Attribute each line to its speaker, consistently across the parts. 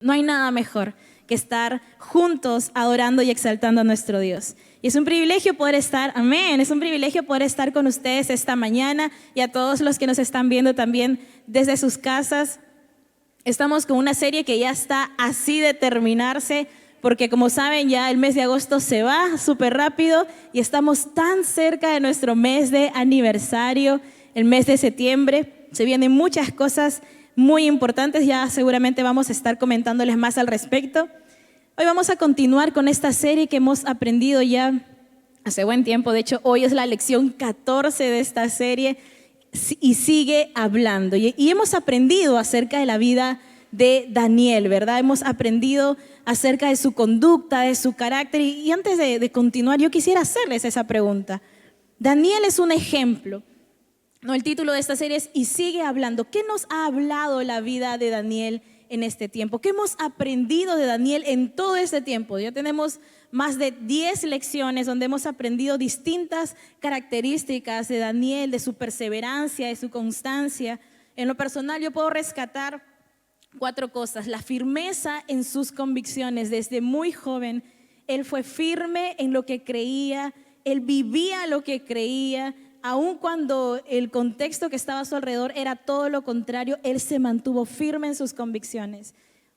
Speaker 1: No hay nada mejor que estar juntos adorando y exaltando a nuestro Dios. Y es un privilegio poder estar, amén, es un privilegio poder estar con ustedes esta mañana y a todos los que nos están viendo también desde sus casas. Estamos con una serie que ya está así de terminarse, porque como saben ya el mes de agosto se va súper rápido y estamos tan cerca de nuestro mes de aniversario, el mes de septiembre. Se vienen muchas cosas muy importantes, ya seguramente vamos a estar comentándoles más al respecto. Hoy vamos a continuar con esta serie que hemos aprendido ya hace buen tiempo. De hecho, hoy es la lección 14 de esta serie y sigue hablando. Y hemos aprendido acerca de la vida de Daniel, ¿verdad? Hemos aprendido acerca de su conducta, de su carácter. Y antes de continuar, yo quisiera hacerles esa pregunta. Daniel es un ejemplo. No, el título de esta serie es Y sigue hablando. ¿Qué nos ha hablado la vida de Daniel en este tiempo? ¿Qué hemos aprendido de Daniel en todo este tiempo? Ya tenemos más de 10 lecciones donde hemos aprendido distintas características de Daniel, de su perseverancia, de su constancia. En lo personal yo puedo rescatar 4 cosas. La firmeza en sus convicciones. Desde muy joven él fue firme en lo que creía, él vivía lo que creía. Aun cuando el contexto que estaba a su alrededor era todo lo contrario, él se mantuvo firme en sus convicciones.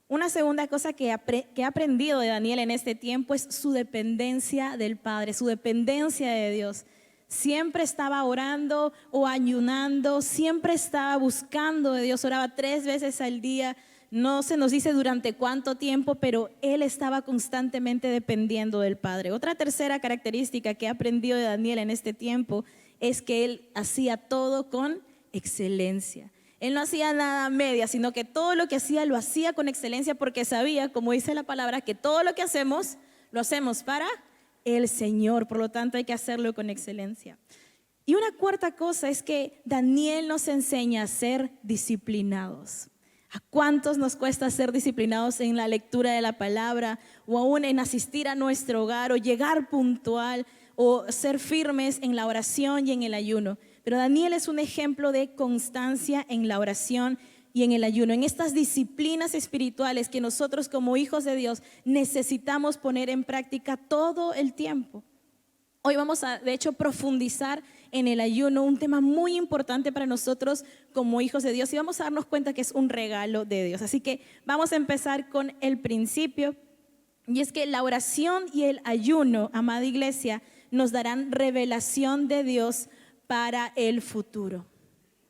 Speaker 1: Una segunda cosa que he aprendido de Daniel en este tiempo es su dependencia del Padre, su dependencia de Dios. Siempre estaba orando o ayunando, siempre estaba buscando de Dios, oraba 3 veces al día. No se nos dice durante cuánto tiempo, pero él estaba constantemente dependiendo del Padre. Otra tercera característica que he aprendido de Daniel en este tiempo es que él hacía todo con excelencia. Él no hacía nada a media, sino que todo lo que hacía lo hacía con excelencia porque sabía, como dice la palabra, que todo lo que hacemos, lo hacemos para el Señor. Por lo tanto, hay que hacerlo con excelencia. Y una cuarta cosa es que Daniel nos enseña a ser disciplinados. ¿A cuántos nos cuesta ser disciplinados en la lectura de la palabra o aún en asistir a nuestro hogar o llegar puntual o ser firmes en la oración y en el ayuno? Pero Daniel es un ejemplo de constancia en la oración y en el ayuno, en estas disciplinas espirituales que nosotros como hijos de Dios necesitamos poner en práctica todo el tiempo. Hoy vamos a, de hecho, profundizar en el ayuno, un tema muy importante para nosotros como hijos de Dios, y vamos a darnos cuenta que es un regalo de Dios. Así que vamos a empezar con el principio, y es que la oración y el ayuno, amada iglesia, nos darán revelación de Dios para el futuro.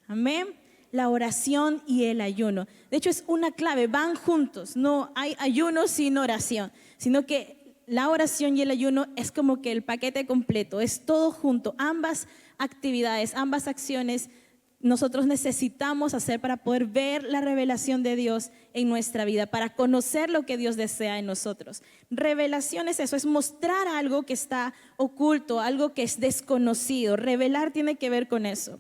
Speaker 1: Amén. La oración y el ayuno. De hecho, es una clave, van juntos. No hay ayuno sin oración, sino que la oración y el ayuno es como que el paquete completo, es todo junto. Ambas actividades, ambas acciones nosotros necesitamos hacer para poder ver la revelación de Dios en nuestra vida, para conocer lo que Dios desea en nosotros. Revelación es eso, es mostrar algo que está oculto, algo que es desconocido. Revelar tiene que ver con eso.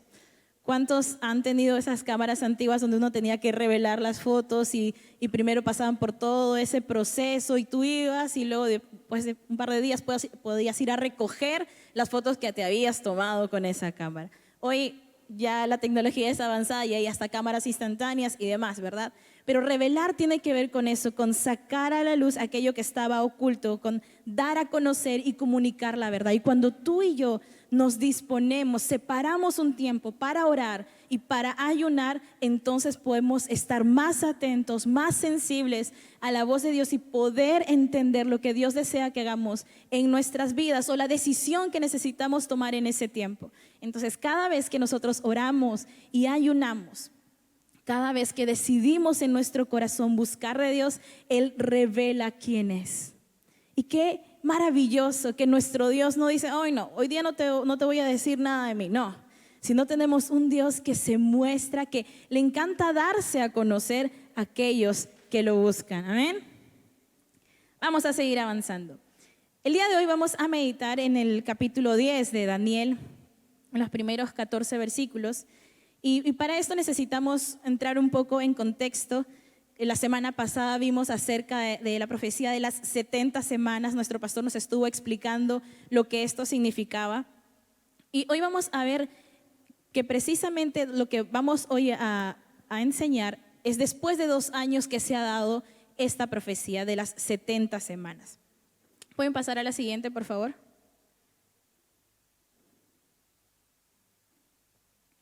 Speaker 1: ¿Cuántos han tenido esas cámaras antiguas donde uno tenía que revelar las fotos y primero pasaban por todo ese proceso y tú ibas y luego después de un par de días podías ir a recoger las fotos que te habías tomado con esa cámara? Hoy ya la tecnología es avanzada y hay hasta cámaras instantáneas y demás, ¿verdad? Pero revelar tiene que ver con eso, con sacar a la luz aquello que estaba oculto, con dar a conocer y comunicar la verdad. Y cuando tú y yo nos disponemos, separamos un tiempo para orar y para ayunar, entonces podemos estar más atentos, más sensibles a la voz de Dios y poder entender lo que Dios desea que hagamos en nuestras vidas o la decisión que necesitamos tomar en ese tiempo. Entonces, cada vez que nosotros oramos y ayunamos, cada vez que decidimos en nuestro corazón buscar de Dios, Él revela quién es. Y qué maravilloso que nuestro Dios no dice, hoy día no te voy a decir nada de mí. No, sino tenemos un Dios que se muestra, que le encanta darse a conocer a aquellos que lo buscan. Amén. Vamos a seguir avanzando. El día de hoy vamos a meditar en el capítulo 10 de Daniel, en los primeros 14 versículos. Y para esto necesitamos entrar un poco en contexto. La semana pasada vimos acerca de la profecía de las 70 semanas. Nuestro pastor nos estuvo explicando lo que esto significaba. Y hoy vamos a ver que precisamente lo que vamos hoy a enseñar es después de 2 años que se ha dado esta profecía de las 70 semanas. ¿Pueden pasar a la siguiente, por favor?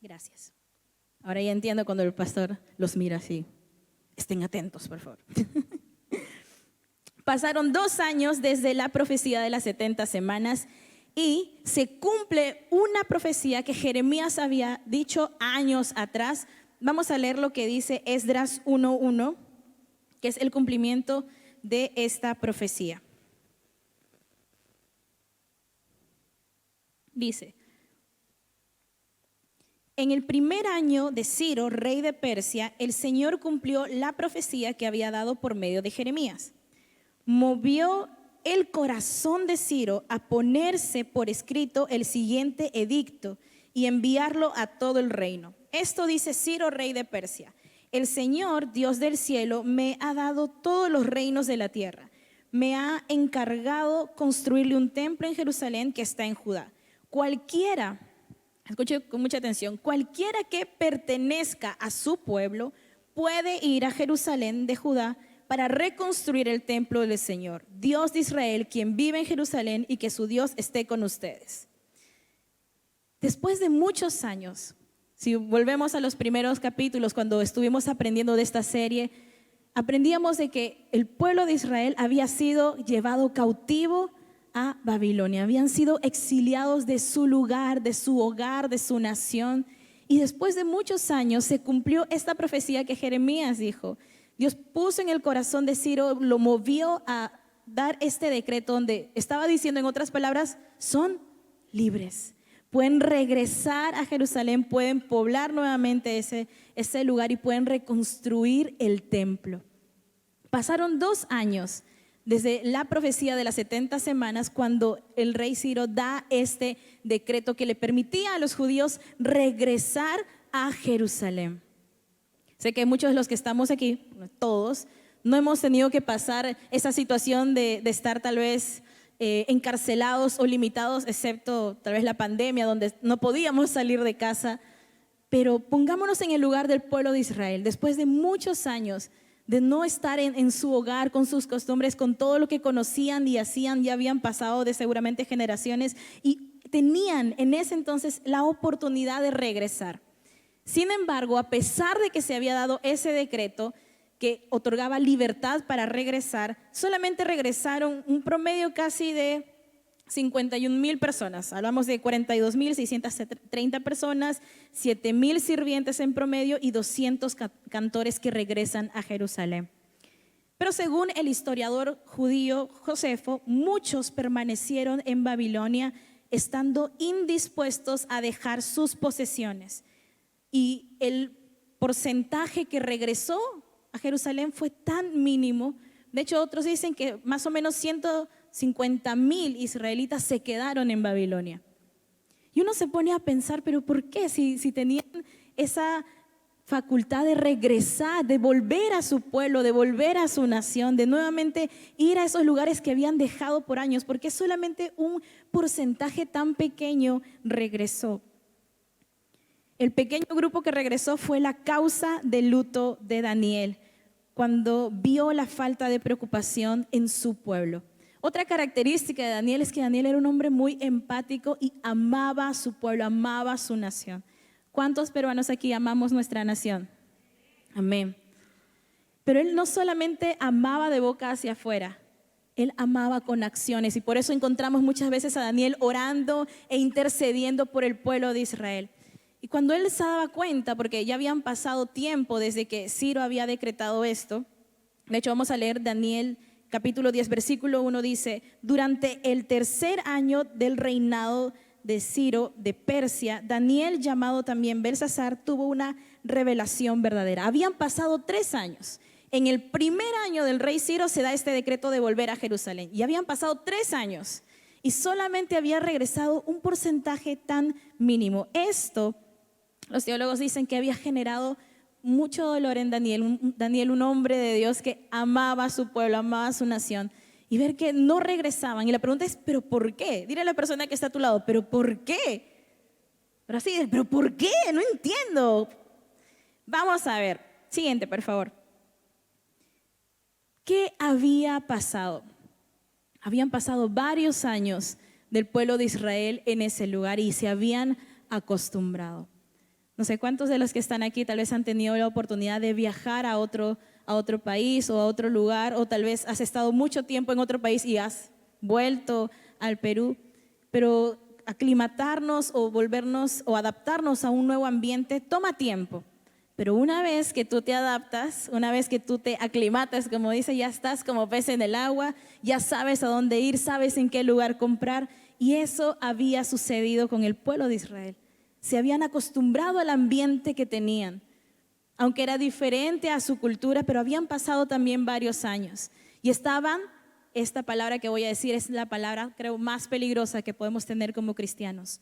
Speaker 1: Gracias. Ahora ya entiendo cuando el pastor los mira así. Estén atentos, por favor. Pasaron 2 años desde la profecía de las 70 semanas y se cumple una profecía que Jeremías había dicho años atrás. Vamos a leer lo que dice Esdras 1:1, que es el cumplimiento de esta profecía. Dice: en el primer año de Ciro, rey de Persia, el Señor cumplió la profecía que había dado por medio de Jeremías. Movió el corazón de Ciro a ponerse por escrito el siguiente edicto y enviarlo a todo el reino. Esto dice Ciro, rey de Persia: el Señor, Dios del cielo, me ha dado todos los reinos de la tierra. Me ha encargado construirle un templo en Jerusalén que está en Judá. Cualquiera, escuche con mucha atención, cualquiera que pertenezca a su pueblo puede ir a Jerusalén de Judá para reconstruir el templo del Señor, Dios de Israel, quien vive en Jerusalén, y que su Dios esté con ustedes. Después de muchos años, si volvemos a los primeros capítulos, cuando estuvimos aprendiendo de esta serie, aprendíamos de que el pueblo de Israel había sido llevado cautivo a Babilonia, habían sido exiliados de su lugar, de su hogar, de su nación, y después de muchos años se cumplió esta profecía que Jeremías dijo. Dios puso en el corazón de Ciro, lo movió a dar este decreto donde estaba diciendo, en otras palabras, son libres. Pueden regresar a Jerusalén, pueden poblar nuevamente ese lugar y pueden reconstruir el templo. Pasaron 2 años desde la profecía de las 70 semanas, cuando el rey Ciro da este decreto que le permitía a los judíos regresar a Jerusalén. Sé que muchos de los que estamos aquí, todos, no hemos tenido que pasar esa situación de estar tal vez encarcelados o limitados, excepto tal vez la pandemia, donde no podíamos salir de casa. Pero pongámonos en el lugar del pueblo de Israel, después de muchos años de no estar en su hogar, con sus costumbres, con todo lo que conocían y hacían, ya habían pasado de seguramente generaciones y tenían en ese entonces la oportunidad de regresar. Sin embargo, a pesar de que se había dado ese decreto que otorgaba libertad para regresar, solamente regresaron un promedio casi de 51,000 personas. Hablamos de 42,630 personas, 7,000 sirvientes en promedio y 200 cantores que regresan a Jerusalén. Pero según el historiador judío Josefo, muchos permanecieron en Babilonia estando indispuestos a dejar sus posesiones. Y el porcentaje que regresó a Jerusalén fue tan mínimo. De hecho, otros dicen que más o menos 150,000 israelitas se quedaron en Babilonia. Y uno se pone a pensar, pero ¿por qué? Si tenían esa facultad de regresar, de volver a su pueblo, de volver a su nación, de nuevamente ir a esos lugares que habían dejado por años, ¿por qué solamente un porcentaje tan pequeño regresó? El pequeño grupo que regresó fue la causa del luto de Daniel, cuando vio la falta de preocupación en su pueblo. Otra característica de Daniel es que Daniel era un hombre muy empático y amaba a su pueblo, amaba a su nación. ¿Cuántos peruanos aquí amamos nuestra nación? Amén. Pero él no solamente amaba de boca hacia afuera, él amaba con acciones, y por eso encontramos muchas veces a Daniel orando e intercediendo por el pueblo de Israel. Y cuando él se daba cuenta, porque ya habían pasado tiempo desde que Ciro había decretado esto, de hecho vamos a leer Daniel capítulo 10, versículo 1, dice: durante el 3er año del reinado de Ciro de Persia, Daniel, llamado también Belsasar, tuvo una revelación verdadera. Habían pasado 3 años. En el primer año del rey Ciro se da este decreto de volver a Jerusalén. Y habían pasado 3 años y solamente había regresado un porcentaje tan mínimo. Esto, los teólogos dicen que había generado mucho dolor en Daniel. Daniel, un hombre de Dios que amaba a su pueblo, amaba a su nación. Y ver que no regresaban. Y la pregunta es, ¿pero por qué? Dile a la persona que está a tu lado, ¿pero por qué? Pero así, ¿pero por qué? No entiendo. Vamos a ver. Siguiente, por favor. ¿qué había pasado? Habían pasado varios años del pueblo de Israel en ese lugar y se habían acostumbrado. No sé cuántos de los que están aquí tal vez han tenido la oportunidad de viajar a otro país o a otro lugar, o tal vez has estado mucho tiempo en otro país y has vuelto al Perú, pero aclimatarnos o volvernos o adaptarnos a un nuevo ambiente toma tiempo. Pero una vez que tú te adaptas, una vez que tú te aclimatas, como dice, ya estás como pez en el agua, ya sabes a dónde ir, sabes en qué lugar comprar. Y eso había sucedido con el pueblo de Israel. Se habían acostumbrado al ambiente que tenían, aunque era diferente a su cultura, pero habían pasado también varios años. Y estaban, esta palabra que voy a decir es la palabra, creo, más peligrosa que podemos tener como cristianos: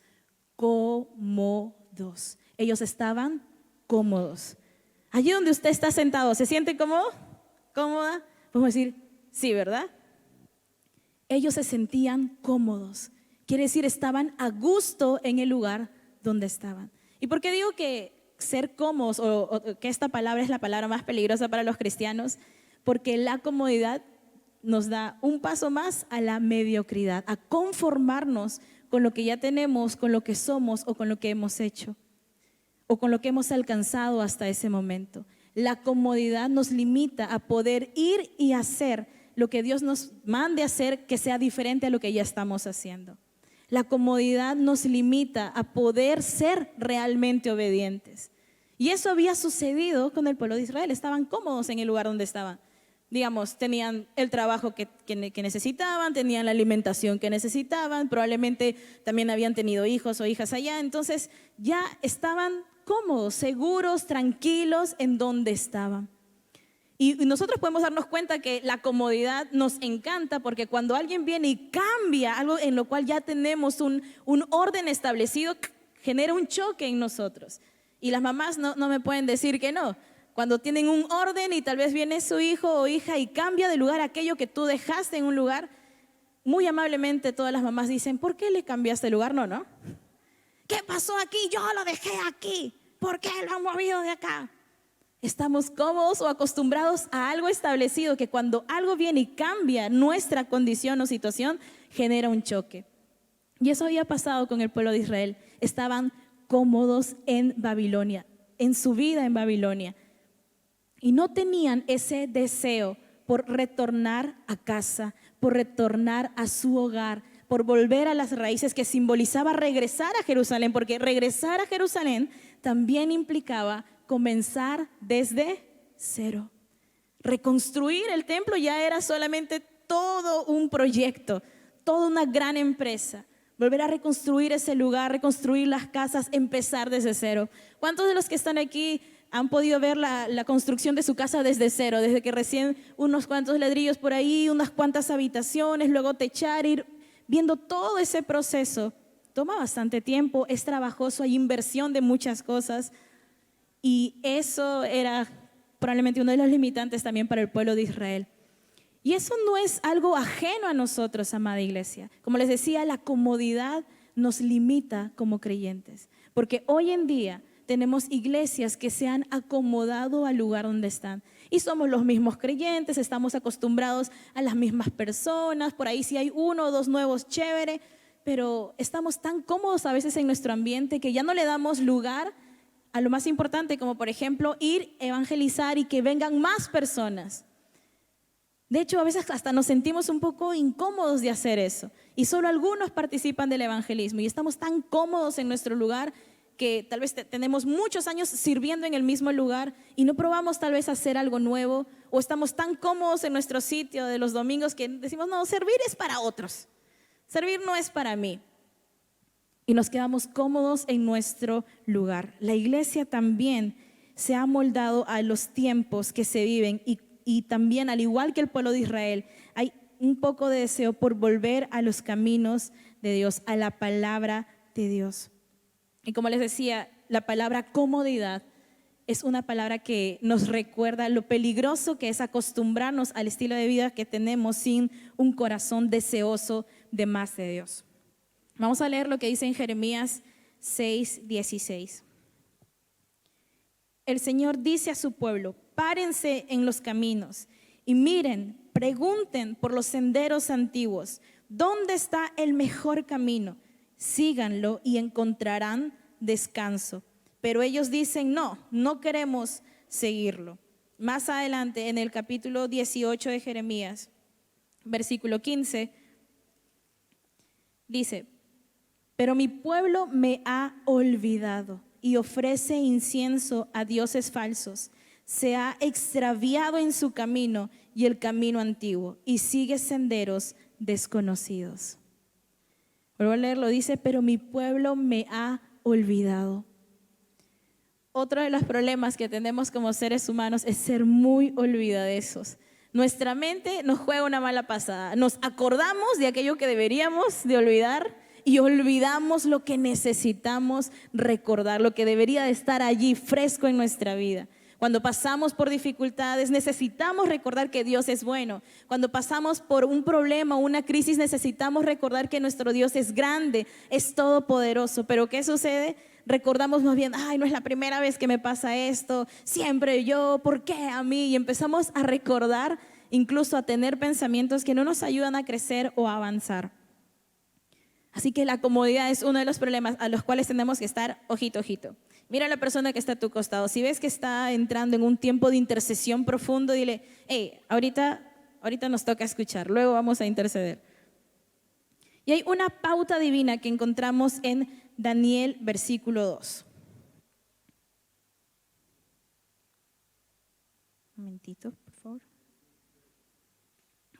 Speaker 1: cómodos. Ellos estaban cómodos. Allí donde usted está sentado, ¿se siente cómodo? ¿Cómoda? Podemos decir, sí, ¿verdad? Ellos se sentían cómodos. Quiere decir, estaban a gusto en el lugar donde estaban. ¿Y por qué digo que ser cómodos o que esta palabra es la palabra más peligrosa para los cristianos? Porque la comodidad nos da un paso más a la mediocridad, a conformarnos con lo que ya tenemos, con lo que somos o con lo que hemos hecho, o con lo que hemos alcanzado hasta ese momento. La comodidad nos limita a poder ir y hacer lo que Dios nos mande hacer, que sea diferente a lo que ya estamos haciendo. La comodidad nos limita a poder ser realmente obedientes. Y eso había sucedido con el pueblo de Israel. Estaban cómodos en el lugar donde estaban. Digamos, tenían el trabajo que necesitaban, tenían la alimentación que necesitaban, probablemente también habían tenido hijos o hijas allá. Entonces ya estaban cómodos, seguros, tranquilos en donde estaban. Y nosotros podemos darnos cuenta que la comodidad nos encanta, porque cuando alguien viene y cambia algo en lo cual ya tenemos un orden establecido, genera un choque en nosotros. Y las mamás no me pueden decir que no. Cuando tienen un orden y tal vez viene su hijo o hija y cambia de lugar aquello que tú dejaste en un lugar, muy amablemente todas las mamás dicen, ¿por qué le cambiaste de lugar? No. ¿Qué pasó aquí? Yo lo dejé aquí. ¿Por qué lo han movido de acá? Estamos cómodos o acostumbrados a algo establecido, que cuando algo viene y cambia nuestra condición o situación, genera un choque. Y eso había pasado con el pueblo de Israel. Estaban cómodos en Babilonia, en su vida en Babilonia. Y no tenían ese deseo por retornar a casa, por retornar a su hogar, por volver a las raíces, que simbolizaba regresar a Jerusalén, porque regresar a Jerusalén también implicaba comenzar desde cero. Reconstruir el templo ya era solamente todo un proyecto, toda una gran empresa. Volver a reconstruir ese lugar, reconstruir las casas, empezar desde cero. ¿Cuántos de los que están aquí han podido ver la construcción de su casa desde cero? Desde que recién unos cuantos ladrillos por ahí, unas cuantas habitaciones, luego techar, ir viendo todo ese proceso. Toma bastante tiempo, es trabajoso, hay inversión de muchas cosas. Y eso era probablemente uno de los limitantes también para el pueblo de Israel. Y eso no es algo ajeno a nosotros, amada iglesia. Como les decía, la comodidad nos limita como creyentes. Porque hoy en día tenemos iglesias que se han acomodado al lugar donde están. Y somos los mismos creyentes, estamos acostumbrados a las mismas personas. Por ahí si hay uno o dos nuevos, chévere. Pero estamos tan cómodos a veces en nuestro ambiente que ya no le damos lugar a lo más importante, como por ejemplo ir, evangelizar y que vengan más personas. De hecho, a veces hasta nos sentimos un poco incómodos de hacer eso, y solo algunos participan del evangelismo, y estamos tan cómodos en nuestro lugar que tal vez tenemos muchos años sirviendo en el mismo lugar y no probamos tal vez hacer algo nuevo, o estamos tan cómodos en nuestro sitio de los domingos que decimos, no, servir es para otros, servir no es para mí. Y nos quedamos cómodos en nuestro lugar. La iglesia también se ha moldado a los tiempos que se viven, y también, al igual que el pueblo de Israel, hay un poco de deseo por volver a los caminos de Dios, a la palabra de Dios. Y como les decía, la palabra comodidad es una palabra que nos recuerda lo peligroso que es acostumbrarnos al estilo de vida que tenemos sin un corazón deseoso de más de Dios. Vamos a leer lo que dice en Jeremías 6:16. El Señor dice a su pueblo, párense en los caminos y miren pregunten por los senderos antiguos, ¿dónde está el mejor camino? Síganlo y encontrarán descanso. Pero ellos dicen, no, no queremos seguirlo. Más adelante, en el capítulo 18 de Jeremías, versículo 15, dice, pero mi pueblo me ha olvidado y ofrece incienso a dioses falsos. Se ha extraviado en su camino y el camino antiguo y sigue senderos desconocidos. Vuelvo a leerlo, dice, pero mi pueblo me ha olvidado. Otro de los problemas que tenemos como seres humanos es ser muy olvidadizos. Nuestra mente nos juega una mala pasada. Nos acordamos de aquello que deberíamos de olvidar y olvidamos lo que necesitamos recordar, lo que debería de estar allí fresco en nuestra vida. Cuando pasamos por dificultades, necesitamos recordar que Dios es bueno. Cuando pasamos por un problema o una crisis, necesitamos recordar que nuestro Dios es grande, es todopoderoso. Pero ¿qué sucede? Recordamos más bien, ay, no es la primera vez que me pasa esto, siempre yo, ¿por qué a mí? Y empezamos a recordar, incluso a tener pensamientos que no nos ayudan a crecer o a avanzar. Así que la comodidad es uno de los problemas a los cuales tenemos que estar ojito, ojito. Mira a la persona que está a tu costado. Si ves que está entrando en un tiempo de intercesión profundo, dile, hey, ahorita nos toca escuchar, luego vamos a interceder. Y hay una pauta divina que encontramos en Daniel, versículo 2. Un momentito, por favor.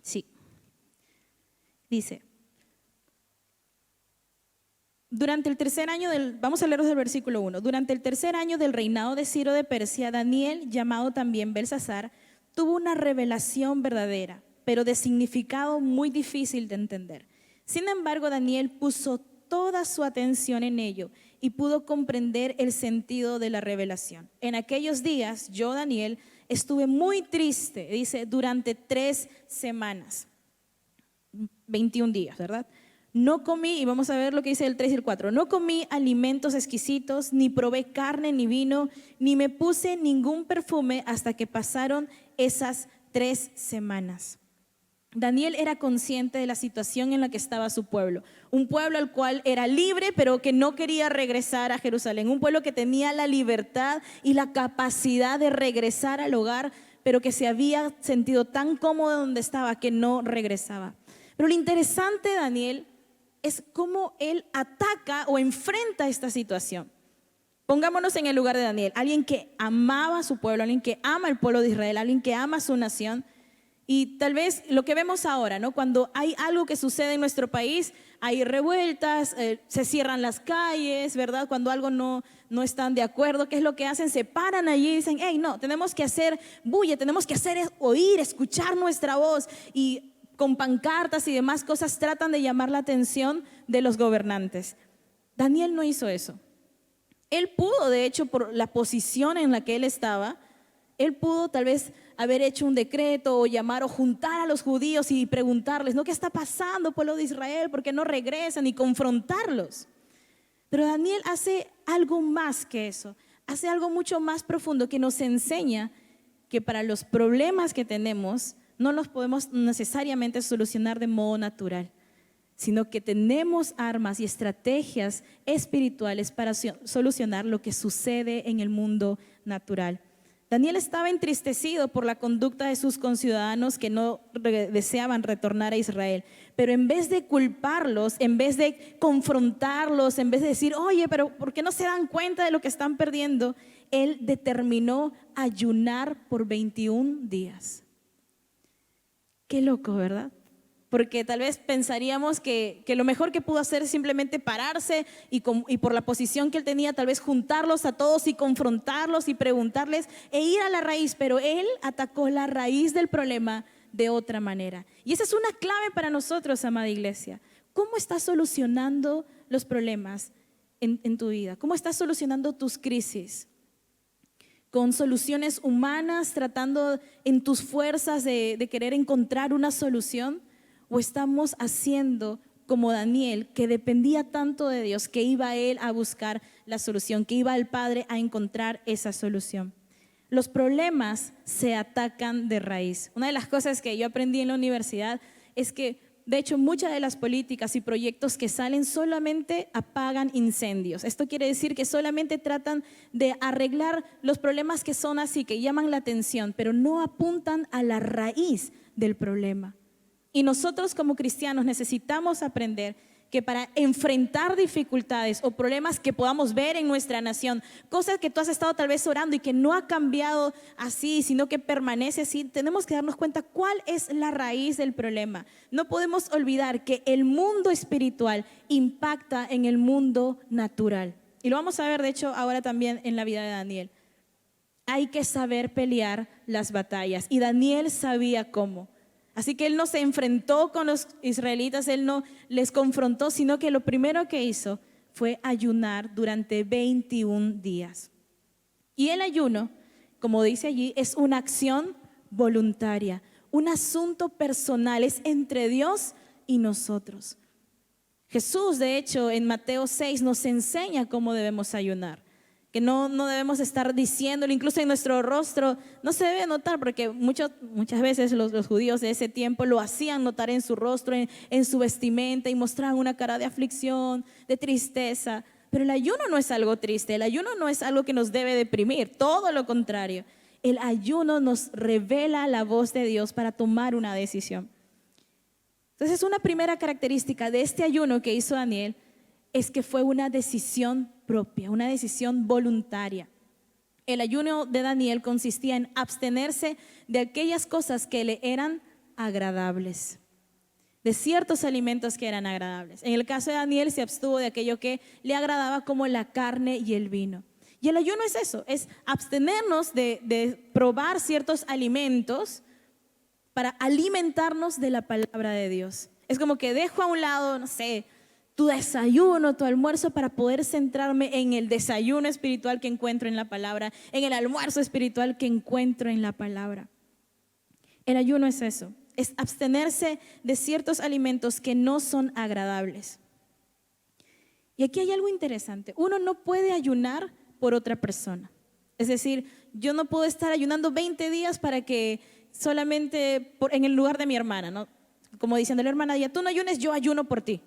Speaker 1: Sí. Dice, durante el tercer año vamos a leer del versículo 1. Durante el tercer año del reinado de Ciro de Persia, Daniel, llamado también Belsasar, tuvo una revelación verdadera, pero de significado muy difícil de entender. Sin embargo, Daniel puso toda su atención en ello y pudo comprender el sentido de la revelación. En aquellos días, yo, Daniel, estuve muy triste, dice, durante 3 semanas, 21 días, ¿verdad? No comí, y vamos a ver lo que dice el 3 y el 4, no comí alimentos exquisitos, ni probé carne ni vino, ni me puse ningún perfume hasta que pasaron esas 3 semanas. Daniel era consciente de la situación en la que estaba su pueblo, un pueblo al cual era libre pero que no quería regresar a Jerusalén, un pueblo que tenía la libertad y la capacidad de regresar al hogar, pero que se había sentido tan cómodo donde estaba que no regresaba. Pero lo interesante de Daniel es cómo él ataca o enfrenta esta situación. Pongámonos en el lugar de Daniel, alguien que amaba a su pueblo, alguien que ama al pueblo de Israel, alguien que ama a su nación. Y tal vez lo que vemos ahora, ¿no? Cuando hay algo que sucede en nuestro país, hay revueltas, se cierran las calles, ¿verdad? Cuando algo no están de acuerdo, ¿qué es lo que hacen? Se paran allí y dicen, hey, no, tenemos que hacer bulla, tenemos que hacer oír, escuchar nuestra voz. Y con pancartas y demás cosas tratan de llamar la atención de los gobernantes. Daniel no hizo eso. Él pudo, de hecho, por la posición en la que él estaba, él pudo tal vez haber hecho un decreto o llamar o juntar a los judíos y preguntarles, ¿no? ¿Qué está pasando, pueblo de Israel? ¿Por qué no regresan? Y confrontarlos. Pero Daniel hace algo más que eso, hace algo mucho más profundo que nos enseña que para los problemas que tenemos no los podemos necesariamente solucionar de modo natural, sino que tenemos armas y estrategias espirituales para solucionar lo que sucede en el mundo natural. Daniel estaba entristecido por la conducta de sus conciudadanos que no deseaban retornar a Israel, pero en vez de culparlos, en vez de confrontarlos, en vez de decir, oye, pero ¿por qué no se dan cuenta de lo que están perdiendo? Él determinó ayunar por 21 días. Qué loco, ¿verdad? Porque tal vez pensaríamos que lo mejor que pudo hacer es simplemente pararse y por la posición que él tenía, tal vez juntarlos a todos y confrontarlos y preguntarles e ir a la raíz, pero él atacó la raíz del problema de otra manera. Y esa es una clave para nosotros, amada iglesia. ¿Cómo estás solucionando los problemas en tu vida? ¿Cómo estás solucionando tus crisis? ¿Con soluciones humanas, tratando en tus fuerzas de querer encontrar una solución? ¿O estamos haciendo como Daniel, que dependía tanto de Dios, que iba a él a buscar la solución, que iba al Padre a encontrar esa solución? Los problemas se atacan de raíz. Una de las cosas que yo aprendí en la universidad es que, de hecho, muchas de las políticas y proyectos que salen solamente apagan incendios. Esto quiere decir que solamente tratan de arreglar los problemas que son así, que llaman la atención, pero no apuntan a la raíz del problema. Y nosotros como cristianos necesitamos aprender que para enfrentar dificultades o problemas que podamos ver en nuestra nación, cosas que tú has estado tal vez orando y que no ha cambiado así, sino que permanece así, tenemos que darnos cuenta cuál es la raíz del problema. No podemos olvidar que el mundo espiritual impacta en el mundo natural. Y lo vamos a ver, de hecho, ahora también en la vida de Daniel. Hay que saber pelear las batallas y Daniel sabía cómo. Así que él no se enfrentó con los israelitas, él no les confrontó, sino que lo primero que hizo fue ayunar durante 21 días. Y el ayuno, como dice allí, es una acción voluntaria, un asunto personal, es entre Dios y nosotros. Jesús, de hecho, en Mateo 6 nos enseña cómo debemos ayunar. Que no debemos estar diciéndolo, incluso en nuestro rostro, no se debe notar porque muchas veces los judíos de ese tiempo lo hacían notar en su rostro, en su vestimenta y mostraban una cara de aflicción, de tristeza. Pero el ayuno no es algo triste, el ayuno no es algo que nos debe deprimir, todo lo contrario. El ayuno nos revela la voz de Dios para tomar una decisión. Entonces, una primera característica de este ayuno que hizo Daniel es que fue una decisión propia, una decisión voluntaria. El ayuno de Daniel consistía en abstenerse de aquellas cosas que le eran agradables, de ciertos alimentos que eran agradables. En el caso de Daniel se abstuvo de aquello que le agradaba, como la carne y el vino. Y el ayuno es eso, es abstenernos de probar ciertos alimentos para alimentarnos de la palabra de Dios. Es como que dejo a un lado, no sé, tu desayuno, tu almuerzo, para poder centrarme en el desayuno espiritual que encuentro en la palabra, en el almuerzo espiritual que encuentro en la palabra. El ayuno es eso, es abstenerse de ciertos alimentos que no son agradables. Y aquí hay algo interesante, uno no puede ayunar por otra persona. Es decir, yo no puedo estar ayunando 20 días para que solamente en el lugar de mi hermana, ¿no? Como diciendo, la hermana, ya tú no ayunes, yo ayuno por ti.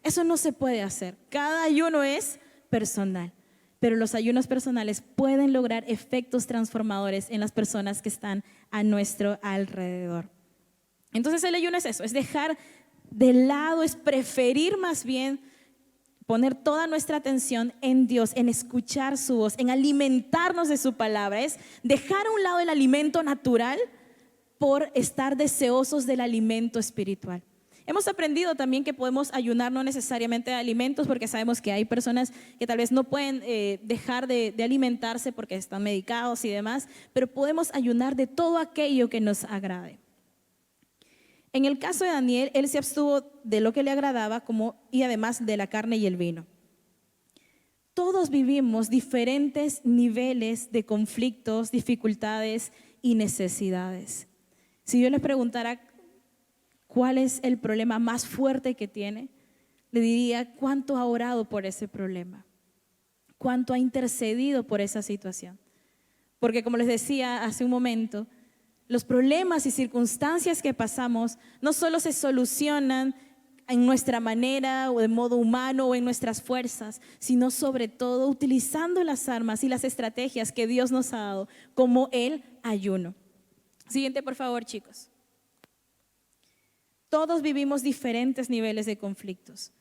Speaker 1: Eso no se puede hacer. Cada ayuno es personal, pero los ayunos personales pueden lograr efectos transformadores en las personas que están a nuestro alrededor. Entonces el ayuno es eso, es dejar de lado, es preferir más bien poner toda nuestra atención en Dios, en escuchar su voz, en alimentarnos de su palabra. Es dejar a un lado el alimento natural por estar deseosos del alimento espiritual. Hemos aprendido también que podemos ayunar no necesariamente de alimentos, porque sabemos que hay personas que tal vez no pueden dejar de alimentarse porque están medicados y demás, pero podemos ayunar de todo aquello que nos agrade. En el caso de Daniel, él se abstuvo de lo que le agradaba y además de la carne y el vino. Todos vivimos diferentes niveles de conflictos, dificultades y necesidades. Si yo les preguntara ¿cuál es el problema más fuerte que tiene? Le diría, ¿cuánto ha orado por ese problema? ¿Cuánto ha intercedido por esa situación? Porque como les decía hace un momento, los problemas y circunstancias que pasamos no solo se solucionan en nuestra manera o de modo humano o en nuestras fuerzas, sino sobre todo utilizando las armas y las estrategias que Dios nos ha dado, como el ayuno. Siguiente, por favor, chicos. Todos vivimos diferentes niveles de conflictos.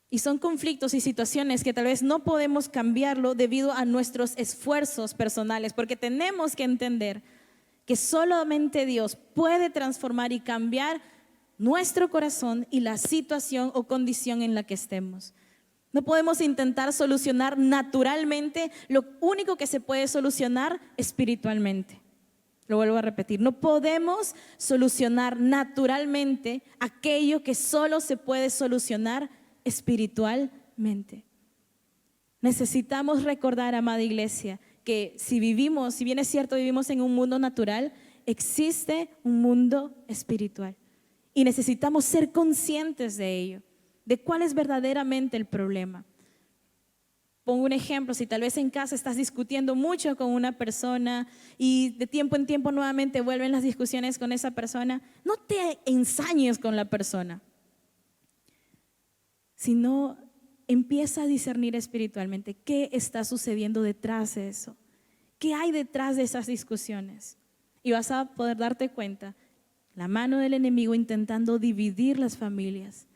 Speaker 1: Y son conflictos y situaciones que tal vez no podemos cambiarlo debido a nuestros esfuerzos personales, porque tenemos que entender que solamente Dios puede transformar y cambiar nuestro corazón y la situación o condición en la que estemos. No podemos intentar solucionar naturalmente lo único que se puede solucionar espiritualmente. Lo vuelvo a repetir, no podemos solucionar naturalmente aquello que solo se puede solucionar espiritualmente. Necesitamos recordar, amada iglesia, que si bien es cierto vivimos en un mundo natural, existe un mundo espiritual. Y necesitamos ser conscientes de ello, de cuál es verdaderamente el problema. pongo un ejemplo, si tal vez en casa estás discutiendo mucho con una persona y de tiempo en tiempo nuevamente vuelven las discusiones con esa persona, no te ensañes con la persona, sino empieza a discernir espiritualmente qué está sucediendo detrás de eso, qué hay detrás de esas discusiones. Y vas a poder darte cuenta, la mano del enemigo intentando dividir las familias,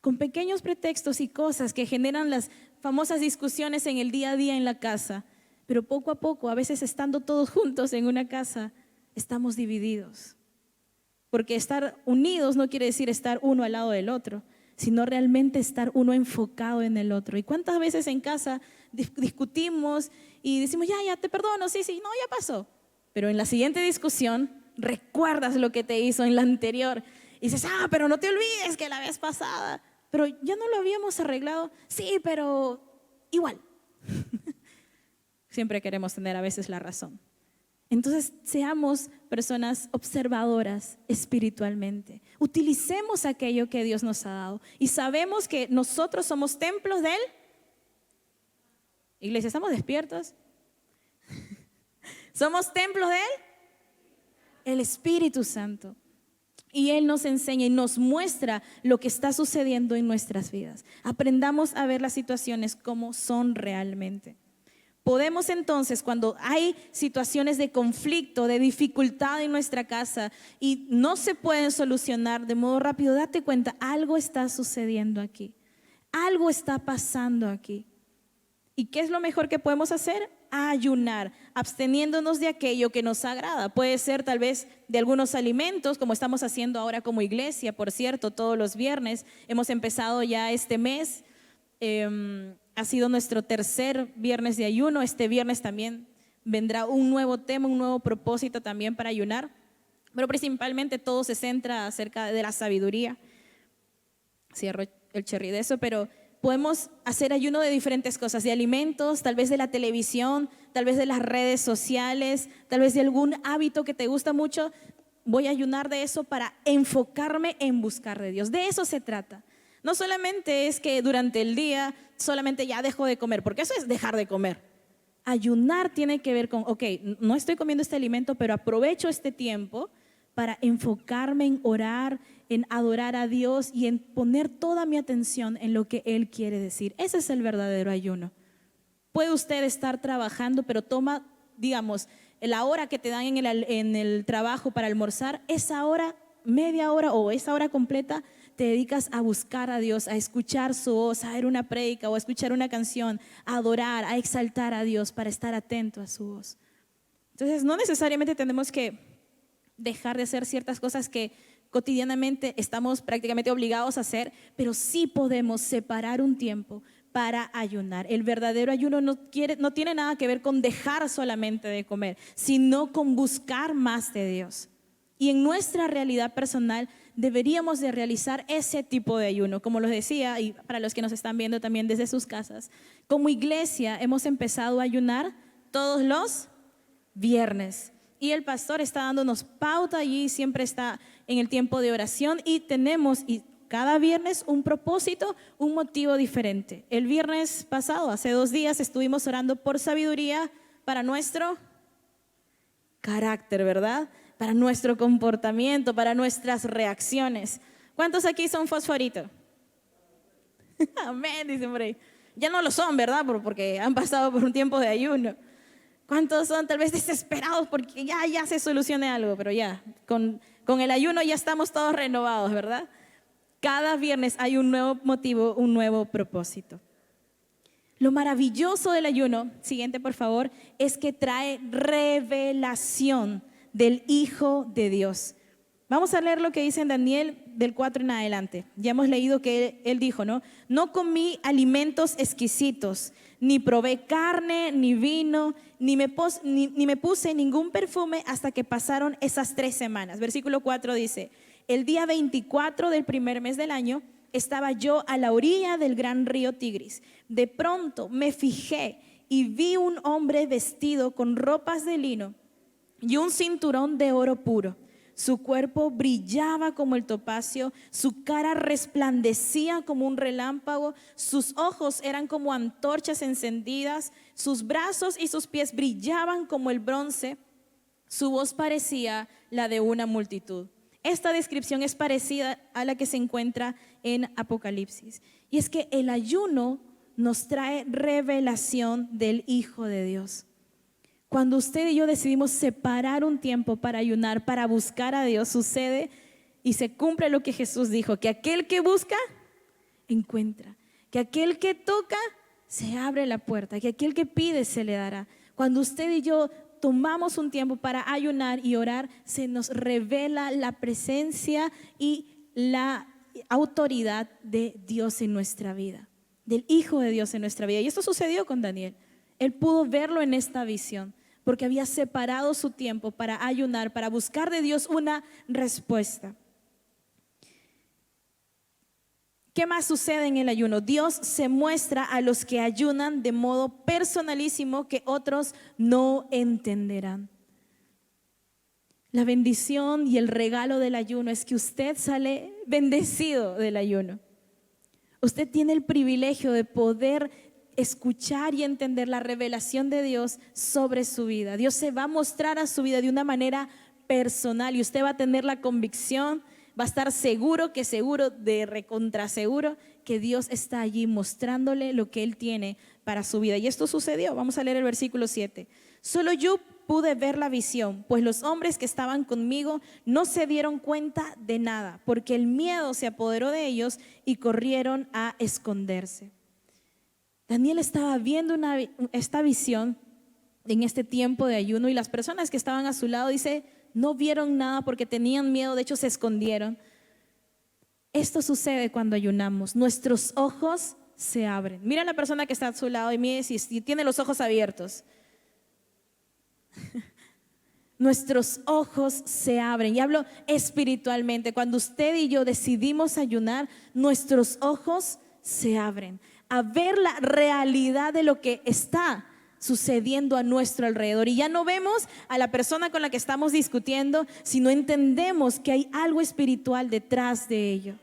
Speaker 1: con pequeños pretextos y cosas que generan las famosas discusiones en el día a día en la casa, pero poco a poco, a veces estando todos juntos en una casa, estamos divididos. Porque estar unidos no quiere decir estar uno al lado del otro, sino realmente estar uno enfocado en el otro. ¿Y cuántas veces en casa discutimos y decimos, ya te perdono, sí, no, ya pasó? Pero en la siguiente discusión recuerdas lo que te hizo en la anterior y dices, pero no te olvides que la vez pasada, pero ya no lo habíamos arreglado. Sí, pero igual. Siempre queremos tener a veces la razón. Entonces, seamos personas observadoras espiritualmente. Utilicemos aquello que Dios nos ha dado. Y sabemos que nosotros somos templos de Él. Iglesia, ¿estamos despiertos? ¿Somos templos de Él? El Espíritu Santo. Y Él nos enseña y nos muestra lo que está sucediendo en nuestras vidas. Aprendamos a ver las situaciones como son realmente. Podemos entonces, cuando hay situaciones de conflicto, de dificultad en nuestra casa y no se pueden solucionar de modo rápido, date cuenta, algo está sucediendo aquí, algo está pasando aquí. ¿Y qué es lo mejor que podemos hacer? Ayunar, absteniéndonos de aquello que nos agrada. Puede ser tal vez de algunos alimentos, como estamos haciendo ahora como iglesia, por cierto, todos los viernes. Hemos empezado ya este mes. Ha sido nuestro tercer viernes de ayuno. Este viernes también vendrá un nuevo tema, un nuevo propósito también para ayunar. Pero principalmente todo se centra acerca de la sabiduría. Cierro el cherry de eso, pero podemos hacer ayuno de diferentes cosas, de alimentos, tal vez de la televisión, tal vez de las redes sociales, tal vez de algún hábito que te gusta mucho. Voy a ayunar de eso para enfocarme en buscar de Dios. De eso se trata. No solamente es que durante el día solamente ya dejo de comer, porque eso es dejar de comer. Ayunar tiene que ver con, no estoy comiendo este alimento, pero aprovecho este tiempo para enfocarme en orar, en adorar a Dios y en poner toda mi atención en lo que Él quiere decir. Ese es el verdadero ayuno. Puede usted estar trabajando, pero toma, digamos, la hora que te dan en el trabajo para almorzar, esa hora, media hora o esa hora completa, te dedicas a buscar a Dios, a escuchar su voz, a ver una prédica o a escuchar una canción, a adorar, a exaltar a Dios para estar atento a su voz. Entonces, no necesariamente tenemos que dejar de hacer ciertas cosas que cotidianamente estamos prácticamente obligados a hacer, pero sí podemos separar un tiempo para ayunar. El verdadero ayuno no tiene nada que ver con dejar solamente de comer, sino con buscar más de Dios. Y en nuestra realidad personal deberíamos de realizar ese tipo de ayuno. Como les decía, y para los que nos están viendo también desde sus casas, como iglesia hemos empezado a ayunar todos los viernes. Y el pastor está dándonos pauta allí, siempre está en el tiempo de oración y tenemos cada viernes un propósito, un motivo diferente. El viernes pasado, hace 2 días, estuvimos orando por sabiduría para nuestro carácter, ¿verdad? Para nuestro comportamiento, para nuestras reacciones. ¿Cuántos aquí son fosforito? Amén, dicen por ahí. Ya no lo son, ¿verdad? Porque han pasado por un tiempo de ayuno. ¿Cuántos son tal vez desesperados porque ya se solucione algo? Pero ya, con el ayuno ya estamos todos renovados, ¿verdad? Cada viernes hay un nuevo motivo, un nuevo propósito. Lo maravilloso del ayuno, siguiente por favor, es que trae revelación del Hijo de Dios. Vamos a leer lo que dice en Daniel del 4 en adelante. Ya hemos leído que él dijo, no comí alimentos exquisitos, ni probé carne, ni vino, ni me puse ningún perfume hasta que pasaron esas 3 semanas. Versículo 4 dice, el día 24 del primer mes del año estaba yo a la orilla del gran río Tigris. De pronto me fijé y vi un hombre vestido con ropas de lino y un cinturón de oro puro. Su cuerpo brillaba como el topacio, su cara resplandecía como un relámpago, sus ojos eran como antorchas encendidas, sus brazos y sus pies brillaban como el bronce, su voz parecía la de una multitud. Esta descripción es parecida a la que se encuentra en Apocalipsis. Y es que el ayuno nos trae revelación del Hijo de Dios. Cuando usted y yo decidimos separar un tiempo para ayunar, para buscar a Dios, sucede y se cumple lo que Jesús dijo, que aquel que busca, encuentra, que aquel que toca, se abre la puerta, que aquel que pide, se le dará. Cuando usted y yo tomamos un tiempo para ayunar y orar, se nos revela la presencia y la autoridad de Dios en nuestra vida, del Hijo de Dios en nuestra vida. Y esto sucedió con Daniel. Él pudo verlo en esta visión, porque había separado su tiempo para ayunar, para buscar de Dios una respuesta. ¿Qué más sucede en el ayuno? Dios se muestra a los que ayunan de modo personalísimo que otros no entenderán. La bendición y el regalo del ayuno es que usted sale bendecido del ayuno. Usted tiene el privilegio de poder escuchar y entender la revelación de Dios sobre su vida. Dios se va a mostrar a su vida de una manera personal y usted va a tener la convicción, va a estar seguro de recontra seguro que Dios está allí mostrándole lo que Él tiene para su vida. Y esto sucedió. Vamos a leer el versículo 7. Solo yo pude ver la visión, pues los hombres que estaban conmigo no se dieron cuenta de nada, porque el miedo se apoderó de ellos y corrieron a esconderse. Daniel estaba viendo esta visión en este tiempo de ayuno y las personas que estaban a su lado, dice, no vieron nada porque tenían miedo, de hecho se escondieron. Esto sucede cuando ayunamos, nuestros ojos se abren. Mira a la persona que está a su lado y mire si tiene los ojos abiertos. Nuestros ojos se abren, y hablo espiritualmente. Cuando usted y yo decidimos ayunar, nuestros ojos se abren a ver la realidad de lo que está sucediendo a nuestro alrededor. Y ya no vemos a la persona con la que estamos discutiendo, sino entendemos que hay algo espiritual detrás de ello.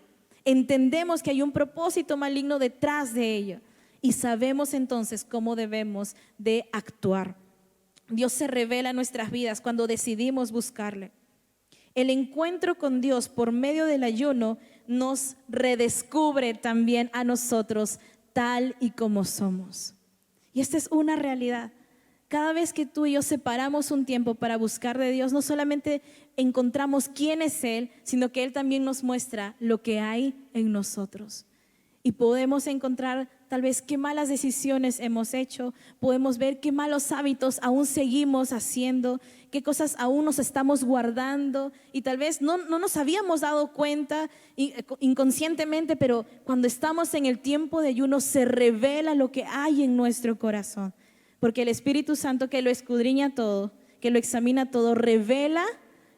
Speaker 1: Entendemos que hay un propósito maligno detrás de ello. Y sabemos entonces cómo debemos de actuar. Dios se revela en nuestras vidas cuando decidimos buscarle. El encuentro con Dios por medio del ayuno nos redescubre también a nosotros tal y como somos. Y esta es una realidad. Cada vez que tú y yo separamos un tiempo para buscar de Dios, no solamente encontramos quién es Él, sino que Él también nos muestra lo que hay en nosotros. Y podemos encontrar tal vez qué malas decisiones hemos hecho, podemos ver qué malos hábitos aún seguimos haciendo, qué cosas aún nos estamos guardando y tal vez no nos habíamos dado cuenta inconscientemente, pero cuando estamos en el tiempo de ayuno se revela lo que hay en nuestro corazón, porque el Espíritu Santo, que lo escudriña todo, que lo examina todo, revela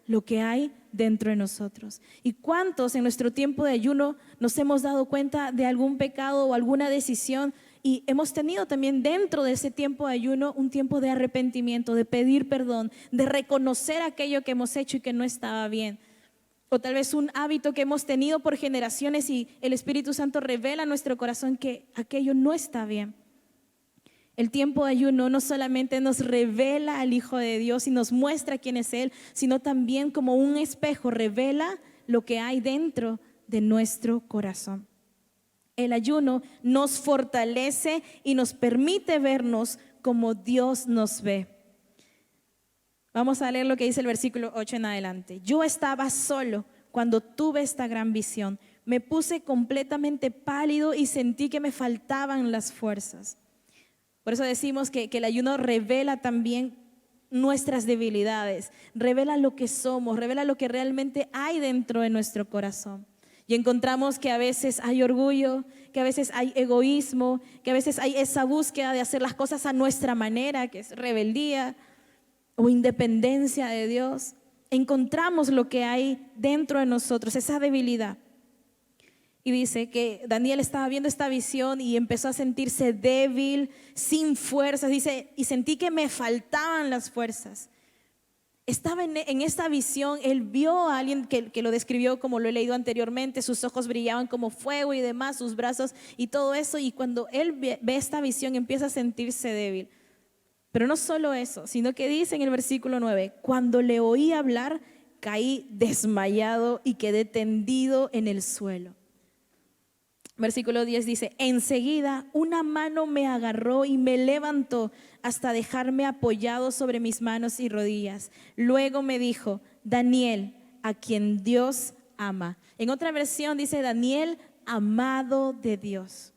Speaker 1: lo que hay dentro de nosotros. ¿Y cuántos en nuestro tiempo de ayuno nos hemos dado cuenta de algún pecado o alguna decisión y hemos tenido también dentro de ese tiempo de ayuno un tiempo de arrepentimiento, de pedir perdón, de reconocer aquello que hemos hecho y que no estaba bien? O tal vez un hábito que hemos tenido por generaciones y el Espíritu Santo revela en nuestro corazón que aquello no está bien. El tiempo de ayuno no solamente nos revela al Hijo de Dios y nos muestra quién es Él, sino también como un espejo revela lo que hay dentro de nuestro corazón. El ayuno nos fortalece y nos permite vernos como Dios nos ve. Vamos a leer lo que dice el versículo 8 en adelante. Yo estaba solo cuando tuve esta gran visión. Me puse completamente pálido y sentí que me faltaban las fuerzas. Por eso decimos que el ayuno revela también nuestras debilidades, revela lo que somos, revela lo que realmente hay dentro de nuestro corazón. Y encontramos que a veces hay orgullo, que a veces hay egoísmo, que a veces hay esa búsqueda de hacer las cosas a nuestra manera, que es rebeldía o independencia de Dios. Encontramos lo que hay dentro de nosotros, esa debilidad. Y dice que Daniel estaba viendo esta visión y empezó a sentirse débil, sin fuerzas. Dice, y sentí que me faltaban las fuerzas. estaba en esta visión, él vio a alguien que lo describió como lo he leído anteriormente, sus ojos brillaban como fuego y demás, sus brazos y todo eso, y cuando él ve esta visión empieza a sentirse débil. Pero no solo eso, sino que dice en el versículo 9, cuando le oí hablar, caí desmayado y quedé tendido en el suelo. Versículo 10 dice, enseguida una mano me agarró y me levantó hasta dejarme apoyado sobre mis manos y rodillas. Luego me dijo, Daniel, a quien Dios ama. En otra versión dice, Daniel, amado de Dios.